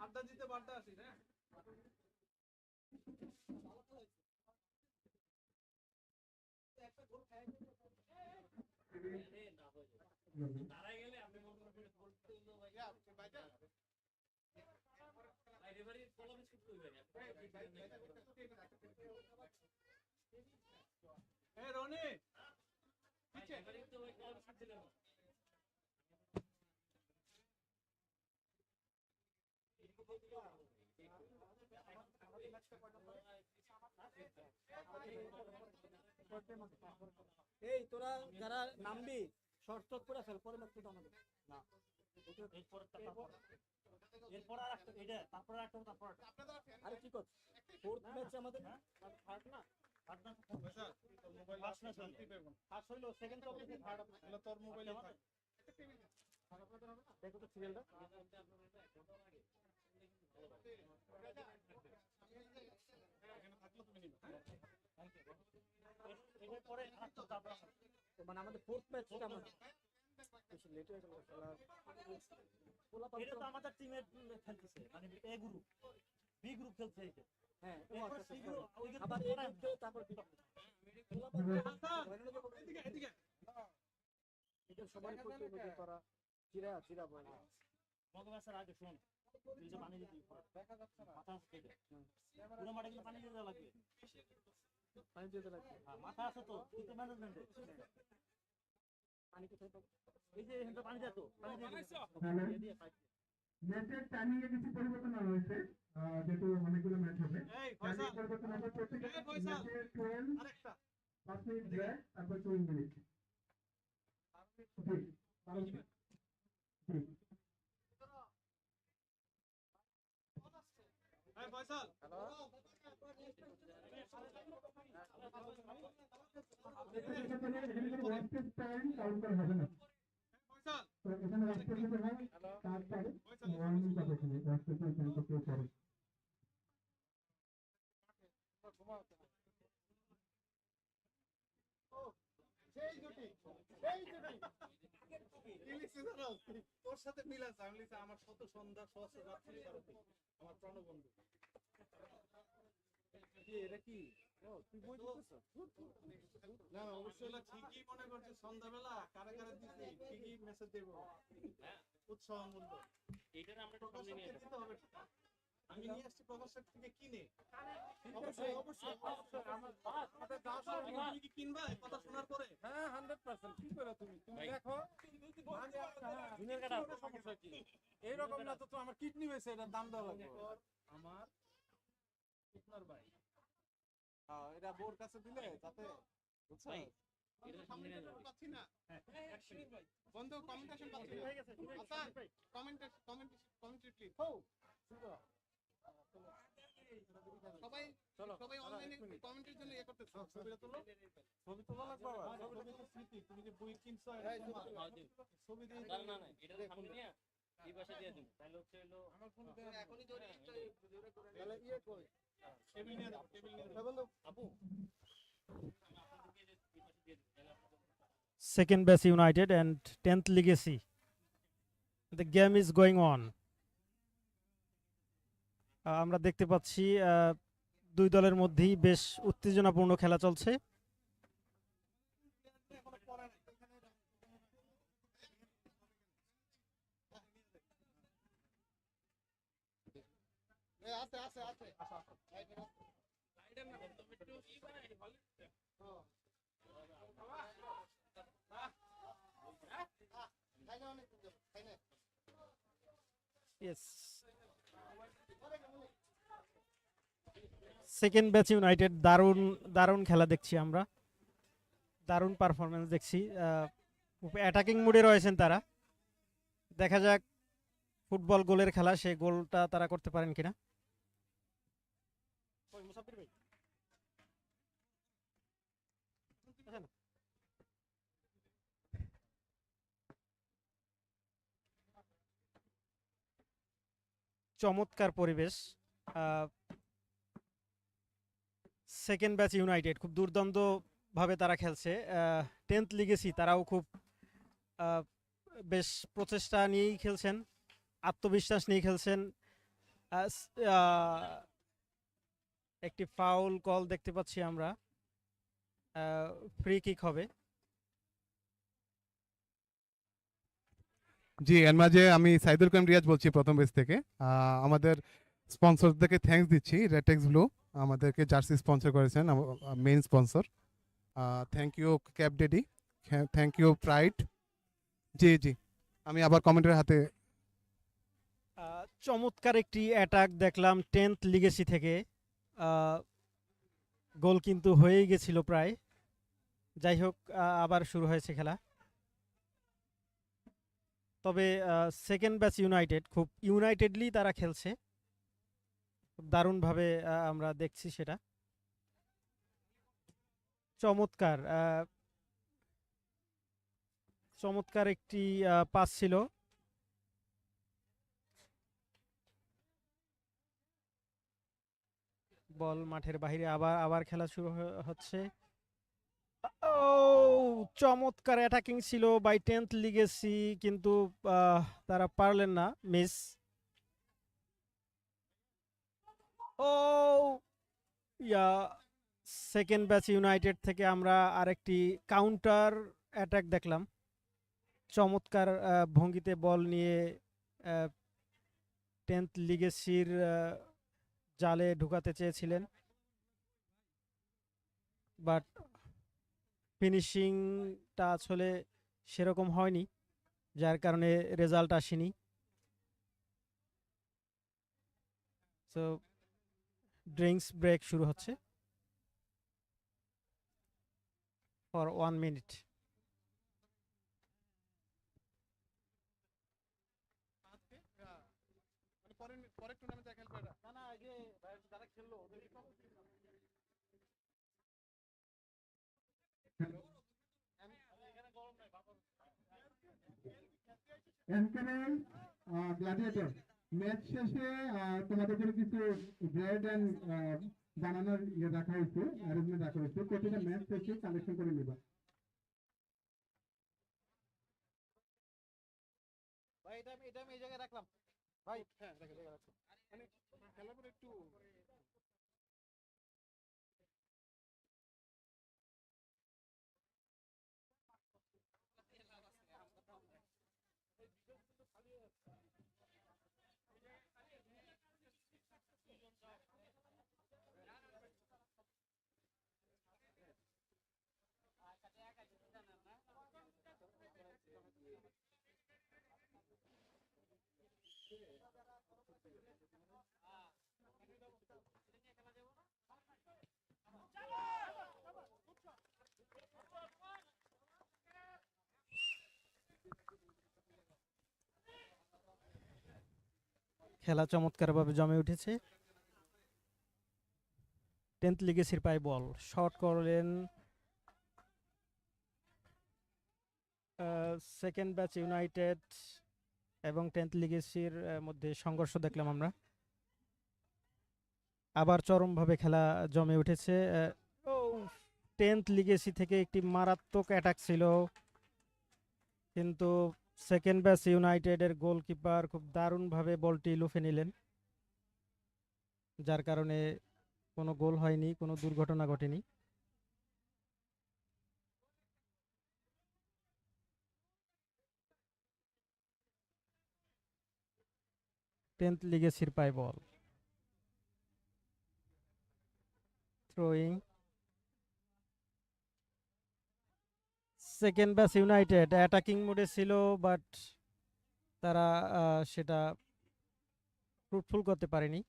আড্ডা দিতে বাড্ডা আসি না রনি এই তোরা যারা নামবি শর্ট শর্ট করে ফেল, পরে ম্যাচ তো আমাদের না এরপর আর একটা এটা তারপর একটা তারপর আরে কি করছ ফোর্থ ম্যাচ আমাদের থার্ড না থার্ড না তোর মোবাইল ফার্স্ট না শান্তি পাবো ফার্স্ট হইলো সেকেন্ড তো আপনি থার্ড হলো তোর মোবাইলে থাকে দেখো তো সিরিয়ালটা এর পরে আরেকটা তারপর মানে আমাদের ফোর্থ ম্যাচটা আমাদের বেশি লেট হয়ে গেল এটা তো আমাদের টিমের খেলতেছে মানে এ গ্রুপ বি গ্রুপ খেলছে এইটা হ্যাঁ এরপর সি গ্রুপ ওই যে আবার এ গ্রুপ তারপর বি গ্রুপ এদিকে এদিকে এটা সবাই করতে হবে তোরা চিরা চিরা বলে মগবাসের আগে শুন এই যে পানি দিতে দেখা যাচ্ছে না মাথা কেটে পুরো মাঠে কিন্তু পানি দিতে লাগবে পানি দিতে লাগবে হ্যাঁ মাথা আছে তো কিন্তু ম্যানেজমেন্টে পানি কোথায় পাবো এই যে এখানে পানি দাও তো পানি দিয়ে ম্যাচের টাইমিং এ কিছু পরিবর্তন হয়েছে যেহেতু অনেকগুলো ম্যাচ হবে টাইমিং পরিবর্তন হবে প্রত্যেক ম্যাচে 12 আরেকটা 5 মিনিট ব্রেক তারপর 2 মিনিট জি জি এই ফয়সাল হ্যালো রেস্টের টাইম কাউন্ট করা হবে না ফয়সাল তো এখানে রেস্টের মধ্যে হয় তারপরে ওয়ার্নিং পাবে এখানে রেস্টের টাইম করতে পারে তোর সাথে মিল আছে আমি লিখছি আমার শত সন্ধ্যা সহস্র রাত্রি ভারতে আমার প্রাণবন্ধু এটা কি তুই বই দিতেছ না অবশ্যই ঠিকই মনে করছিস সন্ধ্যাবেলা কারে কারে দিছি ঠিকই মেসেজ দেবো হ্যাঁ উৎসাহ মূল্য এইটার আমরা একটু সামনে নিয়ে যেতে হবে আমি নিয়ে আসছি প্রকাশক থেকে কিনে অবশ্যই অবশ্যই আমার আমাদের 10 তুমি কি কিনবা কথা শোনার পরে হ্যাঁ 100% কি করে তুমি দেখো দুনিয়ার কাটা সমস্যা কি এই রকম না তো আমার কিডনি হইছে এটার দাম দেওয়া লাগবে আমার আপনার ভাই হ্যাঁ এটা বোর কাছে দিলে যাতে বুঝছো এটা সামনে নিয়ে যাবো পাচ্ছি না বন্ধু কমেন্টেশন পাচ্ছি হয়ে গেছে আচ্ছা কমেন্ট প্লিজ হো সবাই সবাই অনলাইনে কমেন্টের জন্য ইয়ে করতেছ ছবিটা তোলো ছবি তোলা লাগবে বাবা ছবি তো স্মৃতি তুমি যে বই কিনছো ছবি দিয়ে না না না এটা সামনে নিয়ে এই পাশে দিয়ে দিন তাহলে হচ্ছে হলো আমার ফোন এখনই তো তাহলে ইয়ে কই টেবিল নিয়ে দাও বন্ধু আপু Second best United and 10th Legacy. The game is going on. আমরা দেখতে পাচ্ছি দুই দলের মধ্যেই বেশ উত্তেজনাপূর্ণ খেলা চলছে। আছে আছে আছে Yes. সেকেন্ড ব্যাচ ইউনাইটেড দারুণ দারুণ খেলা দেখছি আমরা, দারুণ পারফরমেন্স দেখছি। অ্যাটাকিং মুডে রয়েছেন তারা, দেখা যাক ফুটবল গোলের খেলা, সেই গোলটা তারা করতে পারেন কিনা। চমৎকার পরিবেশ। সেকেন্ড ব্যাচ ইউনাইটেড খুব দুর্দান্ত ভাবে তারা খেলছে। 10th লিগেসি তারাও খুব আহ, বেশ প্রচেষ্টা নিয়েই খেলছেন, আত্মবিশ্বাস নিয়ে খেলছেন। একটি ফাউল কল দেখতে পাচ্ছি আমরা, ফ্রি কিক হবে। জি, এর মাঝে আমি সাইদুল কালাম রিয়াজ বলছি প্রথম বেস থেকে। আমাদের স্পন্সরদেরকে থ্যাঙ্কস দিচ্ছি, রেটেক্স ব্লু আমাদেরকে জার্সি স্পন্সর করেছেন, main sponsor. Thank you Cap Daddy, thank you Pride. জি জি, আমি আবার কমেন্টের হাতে। চমৎকার একটি অ্যাটাক দেখলাম 10th লিগেসি থেকে। গোল কিন্তু হয়েই গেছিল প্রায়। যাই হোক, আবার শুরু হয়েছে খেলা। তবে সেকেন্ড ব্যাচ ইউনাইটেড খুব ইউনাইটেডলি তারা খেলছে, খুব দারুণভাবে আমরা দেখছি সেটা। চমৎকার চমৎকার একটি পাস ছিল। বল মাঠের বাইরে, আবার আবার খেলা শুরু হচ্ছে। ও চমৎকার অ্যাটাকিং ছিল বাই 10th লিগেসি, কিন্তু তারা পারলেন না, মিস। ও ইয়া, সেকেন্ড ব্যাচ ইউনাইটেড থেকে আমরা আরেকটি কাউন্টার অ্যাটাক দেখলাম। চমৎকার ভঙ্গিতে বল নিয়ে 10th লিগেসির জালে ঢুকাতে চেয়েছিলেন, বাট ফিনিশিংটা আসলে সেরকম হয়নি, যার কারণে রেজাল্ট আসেনি। সো ড্রিঙ্কস ব্রেক শুরু হচ্ছে ফর 1 মিনিট। এনকেনেল গ্ল্যাডিয়েটর, ম্যাচ শেষে তোমাদের জন্য কিছু ব্রেড অ্যান্ড বানানোর ইয়ে রাখা হয়েছে, অ্যারেঞ্জমেন্ট রাখা হয়েছে। প্রতিটা ম্যাচ শেষে কালেকশন করে নিবা। ভাই এটা আমি এই জায়গায় রাখলাম ভাই। হ্যাঁ রাখলাম, মানে খেলার পরে একটু খেলা চমৎকারভাবে জমে উঠেছে। 10th লিগেসির পায়ে বল শট করলেন সেকেন্ড ব্যাচ ইউনাইটেড এবং 10th লিগেসির মধ্যে সংঘর্ষ দেখলাম আমরা। আবার চরমভাবে খেলা জমে উঠেছে। 10th লিগেসি থেকে একটি মারাত্মক অ্যাটাক ছিল, কিন্তু সেকেন্ড ব্যাচ ইউনাইটেডের গোলকিপার খুব দারুণভাবে বলটি লুফে নিলেন, যার কারণে কোনো গোল হয়নি, কোনো দুর্ঘটনা ঘটেনি। টেন্থ লিগেসির পায় ball, throwing. Second batch United attacking মোডে ছিল, বাট তারা সেটা ফ্রুটফুল করতে পারেনি।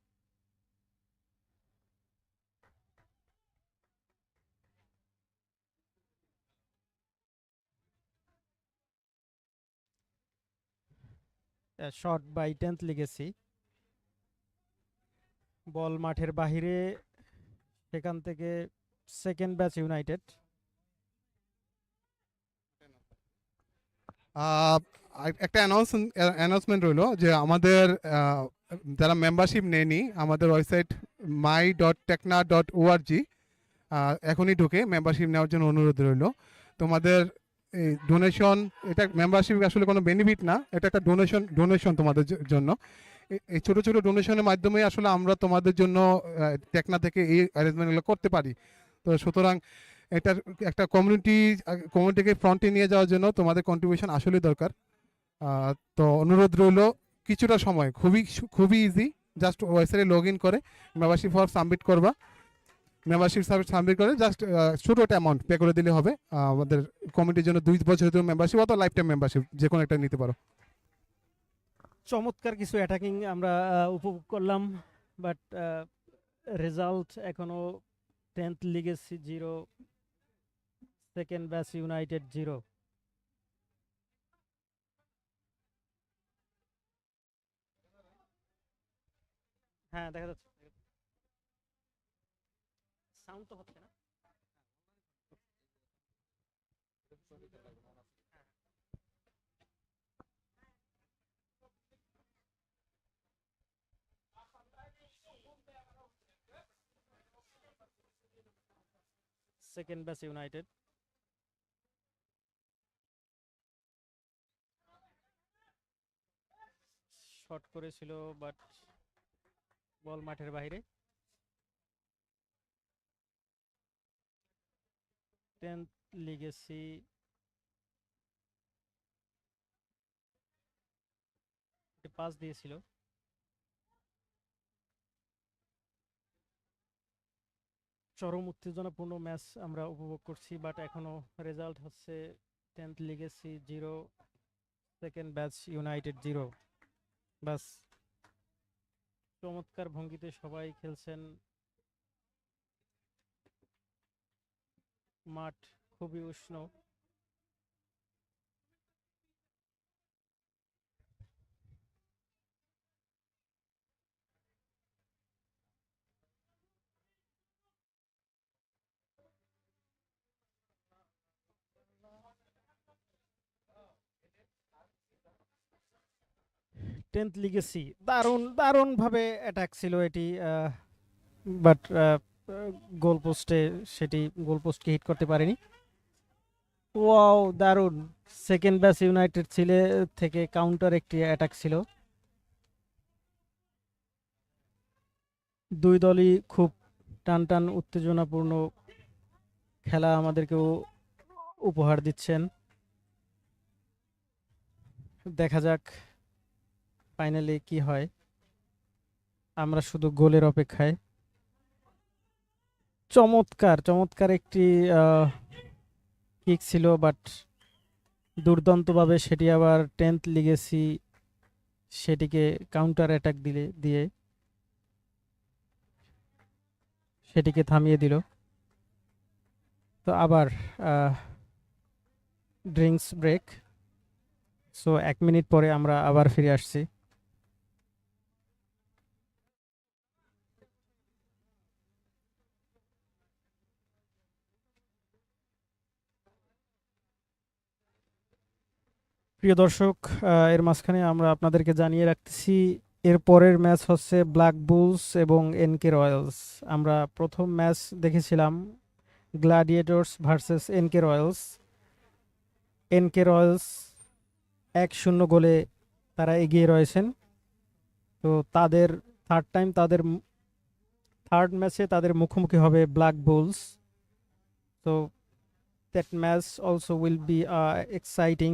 শট বাই 10th লিগেসি, বল মাঠের বাহিরে, সেখান থেকে সেকেন্ড ব্যাচ ইউনাইটেড। একটা অ্যানাউন্সমেন্ট রইলো যে আমাদের যারা মেম্বারশিপ নেয়নি আমাদের ওয়েবসাইট my.tekna.org এখনই ঢুকে মেম্বারশিপ নেওয়ার জন্য অনুরোধ রইল। তোমাদের এই ডোনেশন, এটা মেম্বারশিপ আসলে কোনো বেনিফিট না, এটা একটা ডোনেশন তোমাদের জন্য। এই ছোট ছোট ডোনেশনের মাধ্যমে আসলে আমরা তোমাদের জন্য টেকনা থেকে এই অ্যারেঞ্জমেন্টগুলো করতে পারি। তো সুতরাং এটার একটা কমিউনিটিকে ফ্রন্টে নিয়ে যাওয়ার জন্য তোমাদের কন্ট্রিবিউশন আসলেই দরকার। তো অনুরোধ রইল কিছুটা সময়, খুবই ইজি, জাস্ট ওয়েবসাইটে লগ ইন করে মেম্বারশিপ ফর্ম সাবমিট করবা। মেম্বারশিপ সাবমিট করে জাস্ট ছোট একটা অ্যামাউন্ট পে করে দিলে হবে। আমাদের কমিটির জন্য 2 বছরের মেম্বারশিপ অথবা লাইফ টাইম মেম্বারশিপ যে কোনো একটা নিতে পারো। চমৎকার কিছু অ্যাটাকিং আমরা উপভোগ করলাম, বাট রেজাল্ট এখনো 10th legacy 0, second batch United 0। হ্যাঁ দেখা যাচ্ছে, সাউন্ড তো হচ্ছে না। সেকেন্ড ব্যাচ ইউনাইটেড শট করেছিল, বাট বল মাঠের বাইরে। 10th লিগেসি পাস দিয়েছিল। চরম উত্তেজনাপূর্ণ ম্যাচ আমরা উপভোগ করছি, বাট এখনো রেজাল্ট হচ্ছে 10th legacy 0, second batch United 0। বাস, চমৎকার ভঙ্গিতে সবাই খেলছেন, মাঠ খুবই উষ্ণ। টেন্থ লিগেসি দারুণ ভাবে অ্যাটাক ছিল এটি, বাট গোলপোস্টকে হিট করতে পারেনি। ওয়াও, দারুণ! সেকেন্ড ব্যাচ ইউনাইটেড থেকে কাউন্টার একটি অ্যাটাক ছিল। দুই দলই খুব টান উত্তেজনাপূর্ণ খেলা আমাদেরকেও উপহার দিচ্ছেন। দেখা যাক ফাইনালি কি হয়, আমরা শুধু গোলের অপেক্ষায়। চমৎকার একটি কিক ছিল, বাট দুর্দান্তভাবে সেটি আবার 10th লিগেসি সেটিকে কাউন্টার অ্যাটাক দিয়ে সেটিকে থামিয়ে দিল। তো আবার ড্রিঙ্কস ব্রেক, সো 1 মিনিট পরে আমরা আবার ফিরে আসছি। প্রিয় দর্শক, এর মাঝখানে আমরা আপনাদেরকে জানিয়ে রাখতেছি এর পরের ম্যাচ হচ্ছে ব্ল্যাক বুলস এবং এনকে রয়্যালস। আমরা প্রথম ম্যাচ দেখেছিলাম Gladiators versus NK Royals. NK Royals 1-0 গোলে তারা এগিয়ে রয়েছেন। তো তাদের থার্ড ম্যাচে তাদের মুখোমুখি হবে ব্ল্যাক বুলস। তো that match also will be exciting.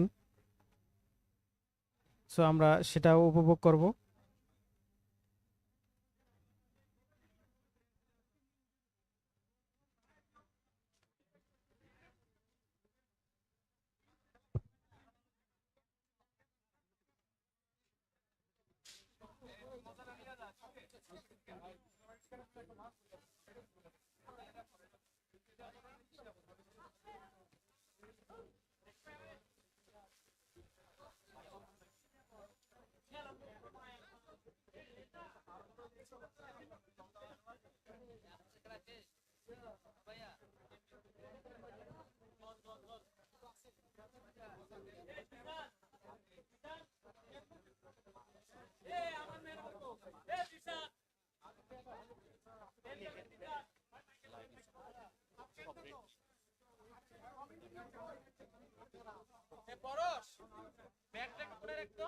So আমরা সেটাও উপভোগ করব। পরশ ব্যাগটা করে রাখতো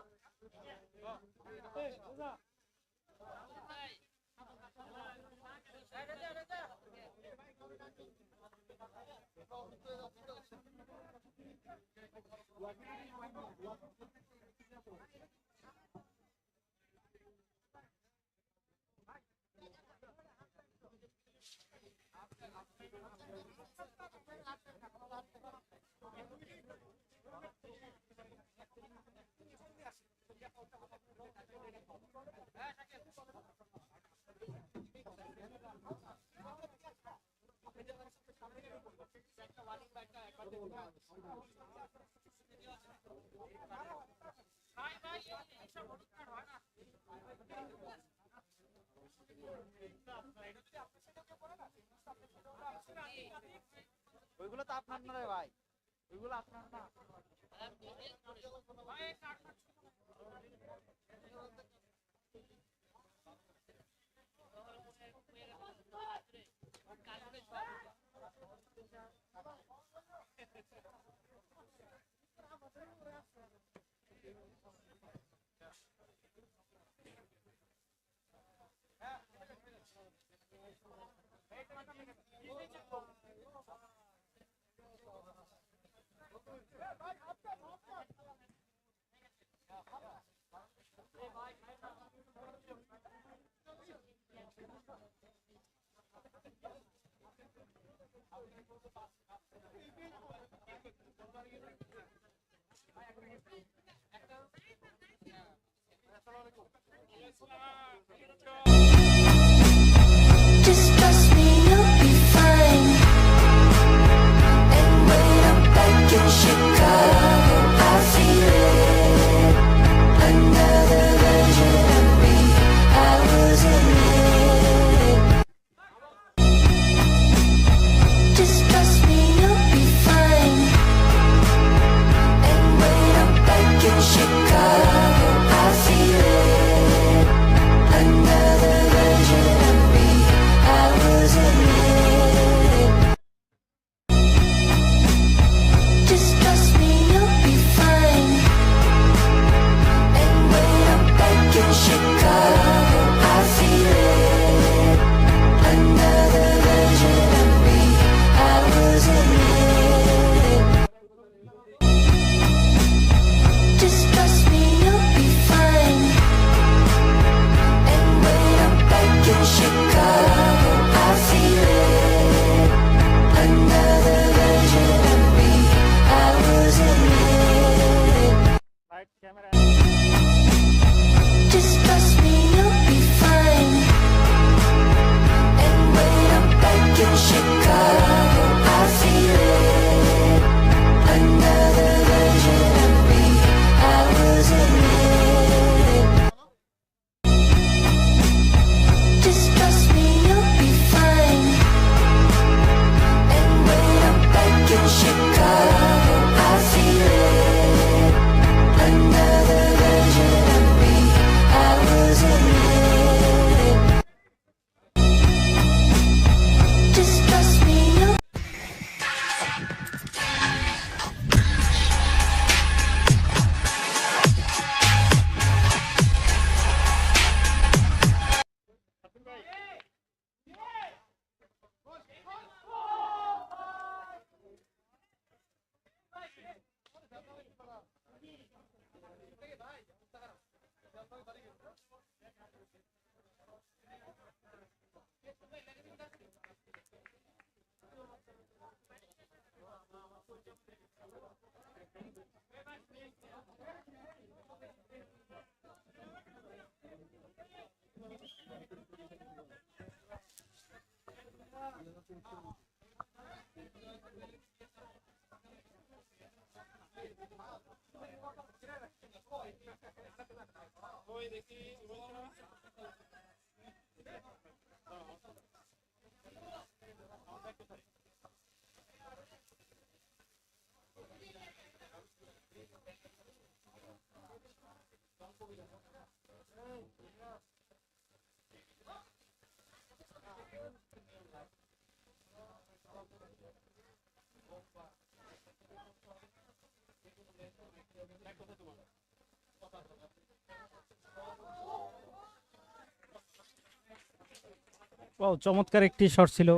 ওইগুলো তো আপনার না রে ভাই, ওইগুলো আপনার না। Just trust me, you'll be fine. And when I'm back in Chicago, I feel it. Another version of me, I wasn't it. Just trust me, you'll be fine. And when I'm back in Chicago, I feel it. Another version of me, I wasn't it. Just trust me, you'll be fine. And when I'm back in Chicago, I feel it. Another version of me, I wasn't it. Just trust me, you'll be fine. And when I'm back in Chicago, I feel it. Another version of me, I wasn't it. Light camera Just trust me, you'll be fine. And when I'm back in Chicago, I feel it. Another version of me, I wasn't it. Just trust me, you'll be fine. And when I'm back in Chicago, I feel it. Another version of me, I wasn't it. Just trust me, you'll ও চমৎকার একটি shot ছিল,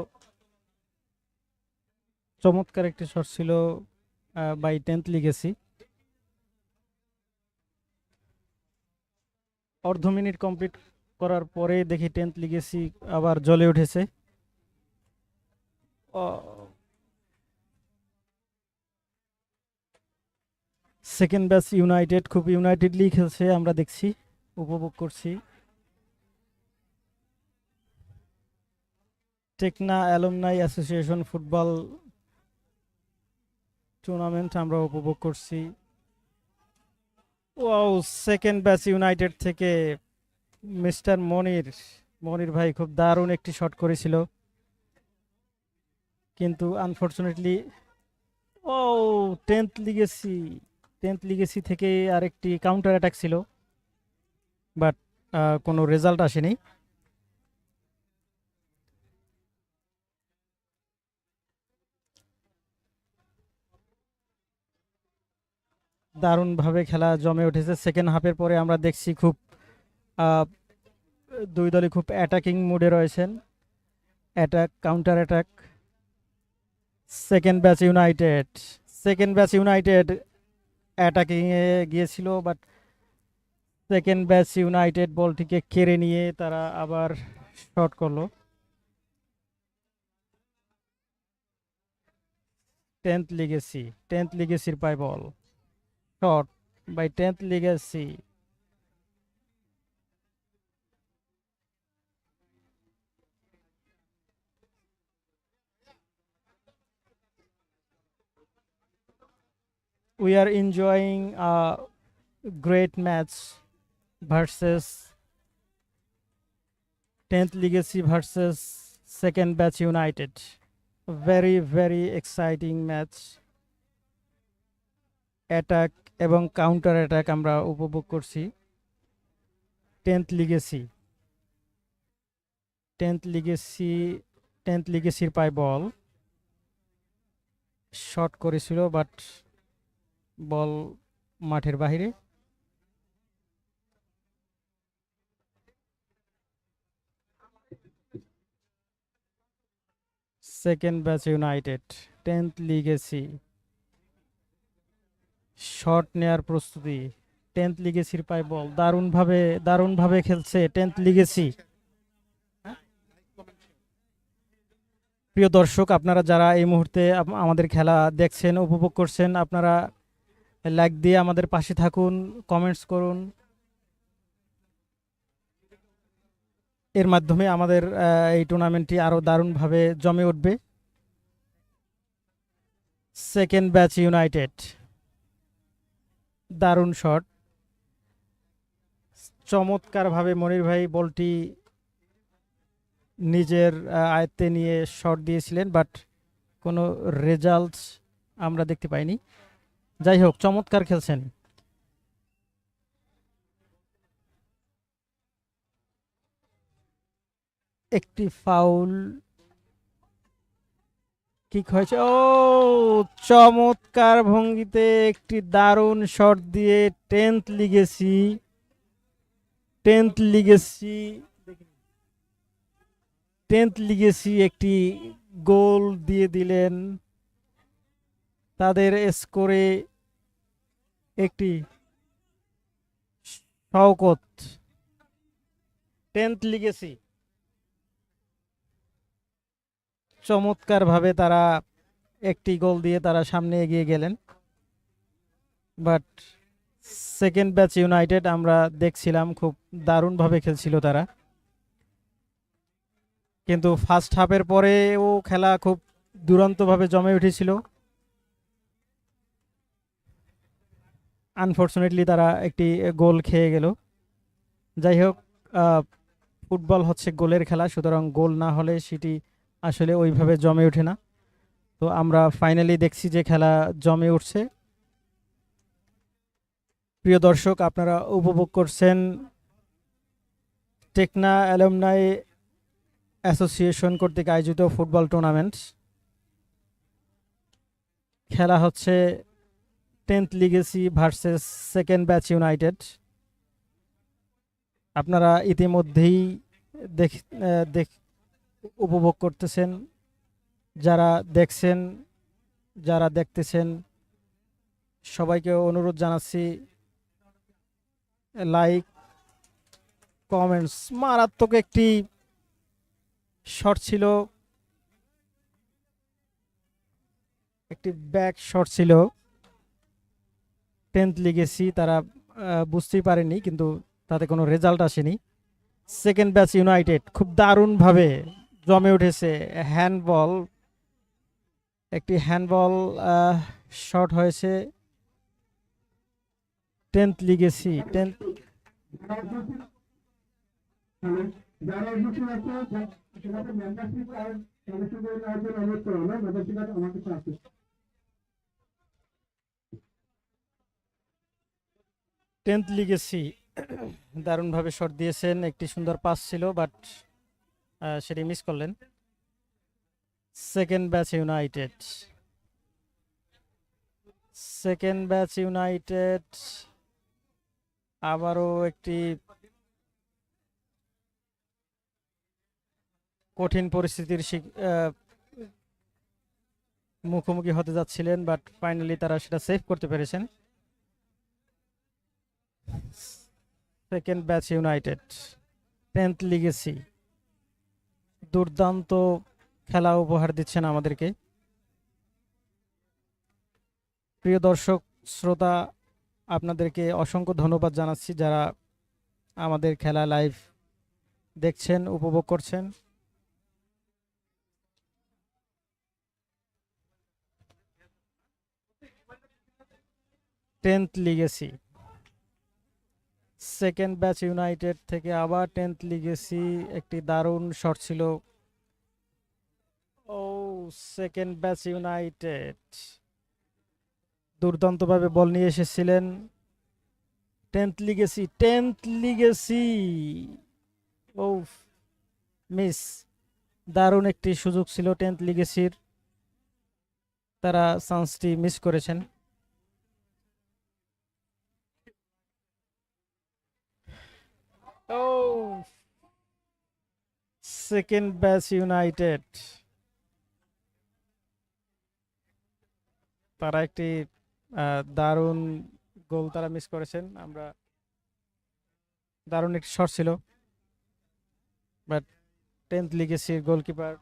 চমৎকার একটি shot ছিল by 10th legacy. অর্ধ minute complete করার পরে দেখি 10th লিগেসি আবার জ্বলে উঠেছে। সেকেন্ড ব্যাচ ইউনাইটেড খুব ইউনাইটেডলি খেলছে, আমরা দেখছি, উপভোগ করছি। টেকনা অ্যালুমনাই অ্যাসোসিয়েশন ফুটবল টুর্নামেন্ট আমরা উপভোগ করছি। ওয়াও, সেকেন্ড ব্যাচ ইউনাইটেড থেকে মিস্টার মনির ভাই খুব দারুণ একটি শট করেছিল, কিন্তু আনফরচুনেটলি ও 10th লিগেসি থেকে আরেকটি কাউন্টার অ্যাটাক ছিল, বাট কোনো রেজাল্ট আসেনি। দারুণভাবে খেলা জমে উঠেছে। সেকেন্ড হাফের পরে আমরা দেখছি খুব দুই দলই খুব অ্যাটাকিং মুডে রয়েছেন, attack counter attack. Second batch United অ্যাটাকিংয়ে গিয়েছিল, বাট সেকেন্ড ব্যাচ ইউনাইটেড বলটিকে কেড়ে নিয়ে তারা আবার শট করলো। 10th লিগেসির পায় ball, shot by 10th legacy. We are enjoying a great match versus 10th Legacy versus Second Batch United. Very, very exciting match. Attack এবং কাউন্টার অ্যাটাক আমরা উপভোগ করছি। 10th লিগেসির পায় বল, শট করেছিল, বাট বল মাঠের বাহিরে। Second batch United 10th legacy shot নেয়ার প্রস্তুতি। 10th লিগেসির পায় বল, দারুণভাবে খেলছে 10th লিগেসি। প্রিয় দর্শক, আপনারা যারা এই মুহূর্তে আমাদের খেলা দেখছেন, উপভোগ করছেন, আপনারা লাইক দিয়ে আমাদের পাশে থাকুন, কমেন্টস করুন। এর মাধ্যমে আমাদের এই টুর্নামেন্টটি আরো দারুণভাবে জমে উঠবে। সেকেন্ড ব্যাচ ইউনাইটেড, দারুণ শট, চমৎকারভাবে মনির ভাই বলটি নিজের আয়ত্তে নিয়ে শট দিয়েছিলেন, বাট কোনো রেজাল্টস আমরা দেখতে পাইনি। যাই হোক, চমৎকার খেলছেন। একটি ফাউল কিক হয়েছে। ও চমৎকার ভঙ্গিতে একটি দারুণ শট দিয়ে 10th লিগেসি একটি গোল দিয়ে দিলেন। তাদের স্কোরে একটি শওকত। 10th লিগেসি চমৎকারভাবে তারা একটি গোল দিয়ে তারা সামনে এগিয়ে গেলেন, বাট সেকেন্ড ব্যাচ ইউনাইটেড আমরা দেখছিলাম খুব দারুণভাবে খেলছিল তারা, কিন্তু ফার্স্ট হাফের পরেও খেলা খুব দুরন্তভাবে জমে উঠেছিল। আনফরচুনেটলি তারা একটি গোল খেয়ে গেল। যাই হোক, ফুটবল হচ্ছে গোলের খেলা, সুতরাং গোল না হলে সেটি আসলে ওইভাবে জমে ওঠে না। তো আমরা ফাইনালি দেখছি যে খেলা জমে উঠছে। প্রিয় দর্শক, আপনারা উপভোগ করছেন টেকনা অ্যালুমনাই অ্যাসোসিয়েশন কর্তৃক আয়োজিত ফুটবল টুর্নামেন্ট। খেলা হচ্ছে 10th legacy versus second batch United. আপনারা ইতিমধ্যেই উপভোগ করতেছেন, যারা দেখছেন, যারা দেখতেছেন সবাইকে অনুরোধ জানাচ্ছি লাইক, কমেন্টস। মারাত্মক একটি শট ছিল, একটি ব্যাক শট ছিল। 10th লিগেসি তারা বুঝতেই পারেনি, কিন্তু তাতে কোনো রেজাল্ট আসেনি। সেকেন্ড ব্যাচ ইউনাইটেড খুব দারুণভাবে জমে উঠেছে। হ্যান্ডবল, একটি হ্যান্ডবল শট হয়েছে। 10th লিগেসি যারা উপস্থিত আছে সেটাতে মেম্বারশিপ কার্ড কালেকশন করে নেওয়ার জন্য অনুরোধ করা হলো। মেম্বারশিপ কার্ড আমার কাছে আছে। 10th লিগেসি দারুণভাবে শট দিয়েছেন, একটি সুন্দর পাস ছিল, বাট সেটি মিস করলেন। সেকেন্ড ব্যাচ ইউনাইটেড আবারও একটি কঠিন পরিস্থিতির মুখোমুখি হতে যাচ্ছিলেন, বাট ফাইনালি তারা সেটা সেভ করতে পেরেছেন। Second batch United 10th legacy দুর্দান্ত খেলা উপহার দিচ্ছেন আমাদেরকে। প্রিয় দর্শক শ্রোতা, আপনাদেরকে অসংখ্য ধন্যবাদ জানাচ্ছি যারা আমাদের খেলা লাইভ দেখছেন, উপভোগ করছেন। Tenth legacy second batch United থেকে আবার 10th লিগেসি, একটি দারুণ শট ছিল। ও সেকেন্ড ব্যাচ ইউনাইটেড দুর্দান্তভাবে বল নিয়ে এসেছিলেন। 10th লিগেসি ও মিস। দারুণ একটি সুযোগ ছিল 10th লিগেসির, তারা চান্সটি মিস করেছেন। ও সেকেন্ড ব্যাচ ইউনাইটেড তারা একটি দারুণ গোল তারা মিস করেছেন। আমরা দারুণ একটি শট ছিল, বাট 10th লিগেসির গোলকিপার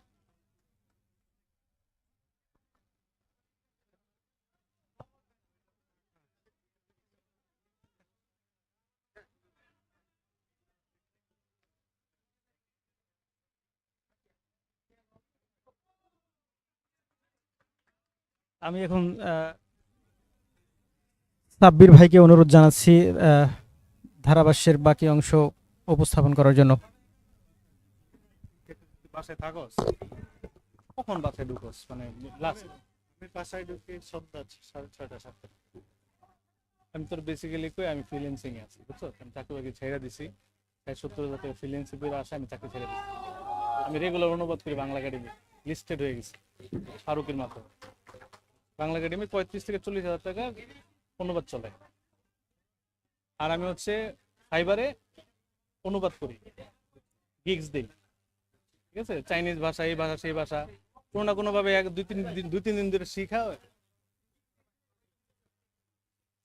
আমি এখন সাব্বির ভাইকে অনুরোধ জানাচ্ছি ধারাভাষ্যের বাকি অংশ উপস্থাপন করার জন্য। বাসায় থাকস কখন বাসায় ঢুকস? মানে লাস্ট আমি বাসায় ঢুকি সন্ধ্যা 6:30 7টা। আমি তোর বেসিক্যালি কই আমি ফ্রিল্যান্সিং এ আছি, বুঝছো? আমি চাকরি বাকরি ছেড়ে দিছি, 70,000 টাকা ফ্রিল্যান্সিং করে আসে, আমি চাকরি ছেড়ে দিছি। আমি রেগুলার অনুবাদ করি বাংলা একাডেমি, লিস্টেড হয়ে গেছি ফারুকের মাধ্যমে। বাংলা একাডেমি 35 থেকে 40,000 টাকা অনুবাদ চলে। আর আমি হচ্ছে ফাইবারে অনুবাদ করি, গিগস দিই, ঠিক আছে? চাইনিজ ভাষা, এই ভাষা সেই ভাষা, কোনো না কোনো ভাবে 2-3 দিন ধরে শিখা হয়।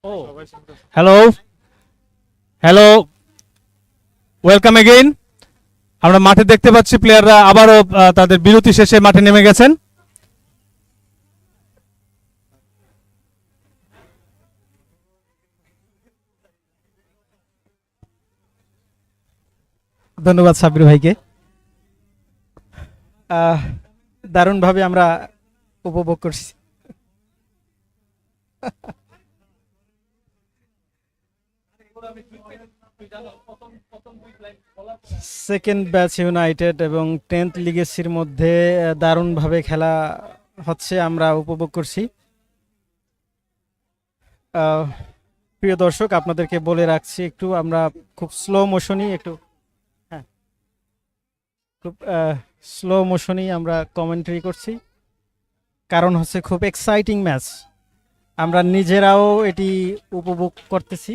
ও হ্যালো, ওয়েলকাম এগেইন। আমরা মাঠে দেখতে পাচ্ছি প্লেয়াররা আবারও তাদের বিরতি শেষে মাঠে নেমে গেছেন। ধন্যবাদ সাব্বির ভাইকে। দারুণভাবে আমরা উপভোগ করছি। সেকেন্ড ব্যাচ ইউনাইটেড এবং 10th লিগেসির মধ্যে দারুণভাবে খেলা হচ্ছে, আমরা উপভোগ করছি। প্রিয় দর্শক, আপনাদেরকে বলে রাখছি একটু আমরা খুব স্লো মোশনই খুব স্লো মোশনই আমরা কমেন্ট্রি করছি, কারণ হচ্ছে খুব এক্সাইটিং ম্যাচ। আমরা নিজেরাও এটি উপভোগ করতেছি।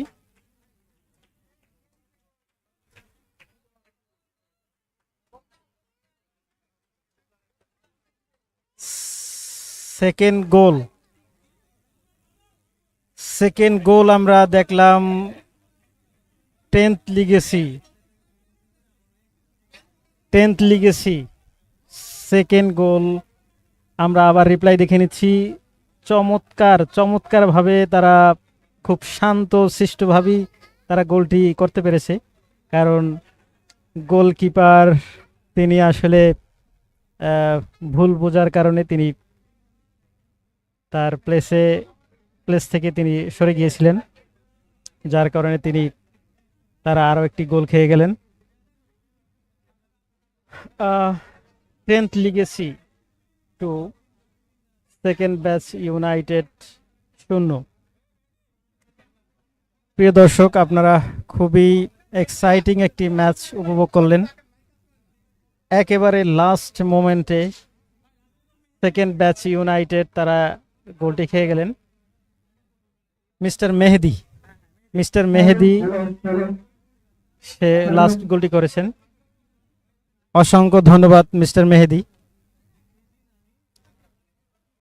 সেকেন্ড গোল আমরা দেখলাম 10th লিগেসি সেকেন্ড গোল। আমরা আবার রিপ্লাই দেখে নিচ্ছি। চমৎকারভাবে তারা খুব শান্ত শিষ্টভাবেই তারা গোলটি করতে পেরেছে, কারণ গোলকিপার তিনি আসলে ভুল বোঝার কারণে তিনি তার প্লেস থেকে তিনি সরে গিয়েছিলেন, যার কারণে তারা আরও একটি গোল খেয়ে গেলেন। 10th legacy 2, second batch United 0। প্রিয় দর্শক, আপনারা খুবই এক্সাইটিং একটি ম্যাচ উপভোগ করলেন। একেবারে লাস্ট মোমেন্টে সেকেন্ড ব্যাচ ইউনাইটেড তারা গোলটি খেয়ে গেলেন। মিস্টার মেহেদি সে লাস্ট গোলটি করেছেন। অসংখ্য ধন্যবাদ মিস্টার মেহেদি।